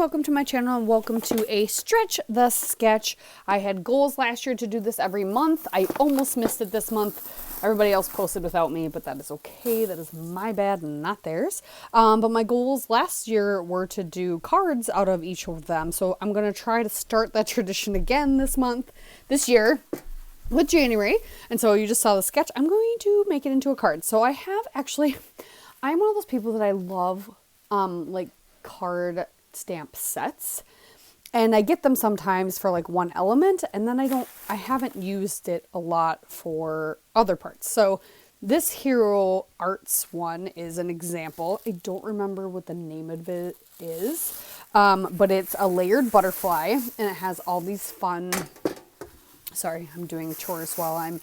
welcome to my channel and welcome to a Stretch the Sketch. I had goals last year to do this every month. I almost missed it this month. Everybody else posted without me, but that is okay. That is my bad, not theirs. But my goals last year were to do cards out of each of them. So I'm going to try to start that tradition again this year with January. And so you just saw the sketch. I'm going to make it into a card. So I'm one of those people that I love like card stamp sets, and I get them sometimes for like one element, and then I haven't used it a lot for other parts. So this Hero Arts one is an example. I don't remember what the name of it is, but it's a layered butterfly, and it has all these fun, sorry, I'm doing chores while I'm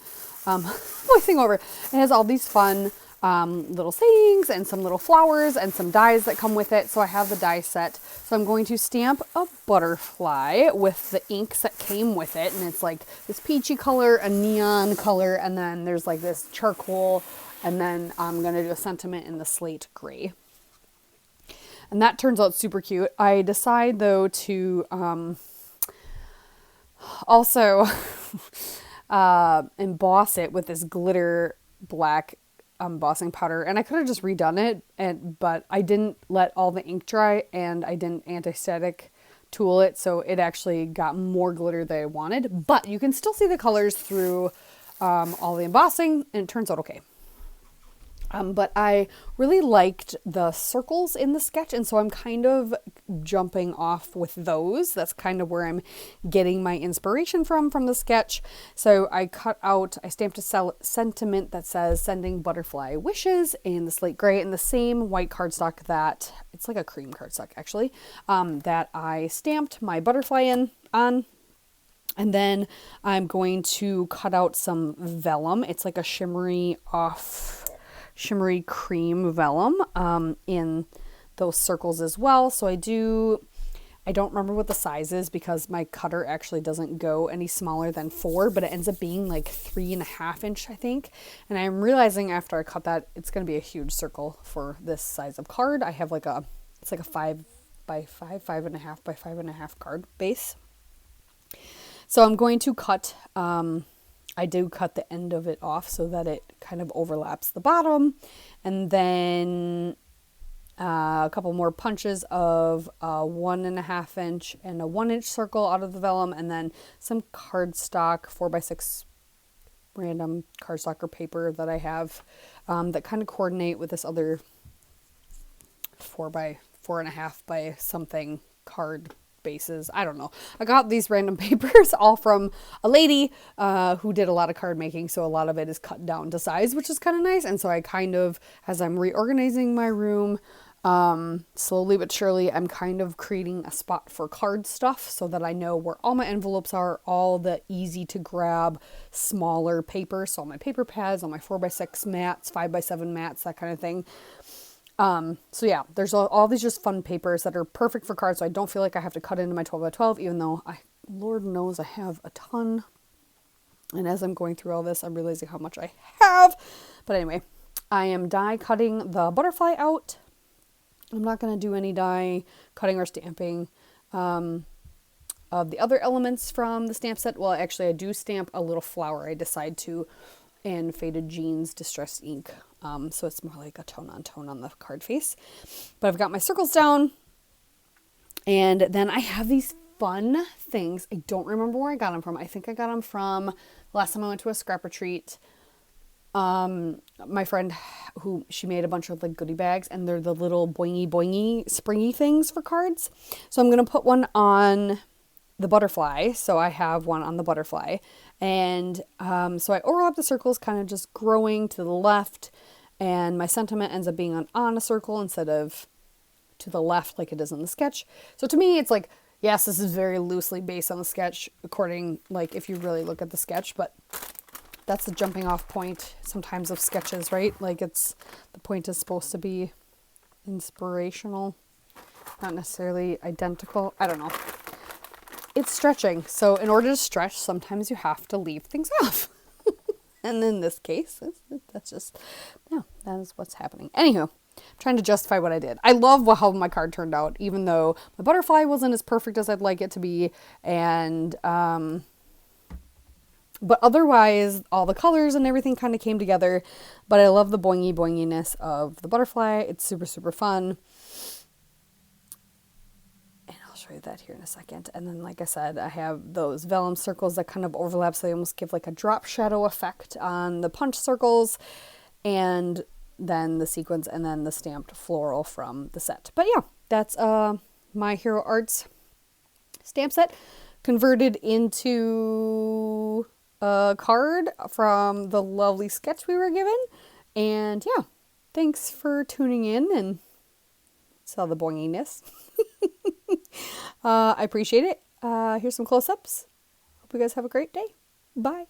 voicing over. It has all these fun little sayings and some little flowers and some dies that come with it. So I have the die set. So I'm going to stamp a butterfly with the inks that came with it. And it's like this peachy color, a neon color, and then there's like this charcoal. And then I'm going to do a sentiment in the slate gray. And that turns out super cute. I decide though to also emboss it with this glitter black embossing powder, and I could have just redone it, but I didn't let all the ink dry, and I didn't anti-static tool it, so it actually got more glitter than I wanted. But you can still see the colors through all the embossing, and it turns out okay. But I really liked the circles in the sketch, and so I'm kind of jumping off with those. That's kind of where I'm getting my inspiration from the sketch. So I stamped a sentiment that says sending butterfly wishes in the slate gray, and the same white cardstock that, it's like a cream cardstock actually, that I stamped my butterfly on. And then I'm going to cut out some vellum. It's like a shimmery cream vellum in those circles as well. So I don't remember what the size is because my cutter actually doesn't go any smaller than 4, but it ends up being like 3.5 inch, I think. And I'm realizing after I cut that, it's going to be a huge circle for this size of card. I have it's like a 5 by 5, 5.5 by 5.5 card base. So I'm going to cut, I do cut the end of it off so that it kind of overlaps the bottom, and then a couple more punches of a 1.5 inch and a 1 inch circle out of the vellum, and then some cardstock, 4x6 random cardstock or paper that I have that kind of coordinate with this other 4 by 4.5 by something card bases. I don't know. I got these random papers all from a lady who did a lot of card making, so a lot of it is cut down to size, which is kind of nice. And so I kind of, as I'm reorganizing my room, slowly but surely, I'm kind of creating a spot for card stuff so that I know where all my envelopes are, all the easy to grab smaller paper, so all my paper pads, all my 4x6 mats, 5x7 mats, that kind of thing. So yeah, there's all these just fun papers that are perfect for cards, so I don't feel like I have to cut into my 12x12, even though Lord knows I have a ton. And as I'm going through all this, I'm realizing how much I have. But anyway, I am die cutting the butterfly out. I'm not going to do any die cutting or stamping of the other elements from the stamp set. Well, actually, I do stamp a little flower. I decide to in Faded Jeans Distressed Ink. So it's more like a tone on the card face. But I've got my circles down. And then I have these fun things. I don't remember where I got them from. I think I got them from the last time I went to a scrap retreat. My friend, she made a bunch of like goodie bags, and they're the little boingy springy things for cards. So I'm going to put one on the butterfly. So I have one on the butterfly. And so I overlap the circles, kind of just growing to the left, and my sentiment ends up being on a circle instead of to the left like it is in the sketch. So to me, it's like, yes, this is very loosely based on the sketch, according, like, if you really look at the sketch, but that's the jumping off point sometimes of sketches, right? Like, the point is supposed to be inspirational, not necessarily identical. I don't know. It's stretching. So in order to stretch, sometimes you have to leave things off. And in this case, that's just, yeah, that is what's happening. Anywho, trying to justify what I did. I love how my card turned out, even though the butterfly wasn't as perfect as I'd like it to be. And, but otherwise, all the colors and everything kind of came together. But I love the boingy boinginess of the butterfly. It's super, super fun. And I'll show you that here in a second. And then, like I said, I have those vellum circles that kind of overlap. So they almost give like a drop shadow effect on the punch circles. And then the sequins and then the stamped floral from the set. But yeah, that's My Hero Arts stamp set converted into a card from the lovely sketch we were given. And yeah, thanks for tuning in and saw the boinginess. I appreciate it. Here's some close-ups. Hope you guys have a great day. Bye.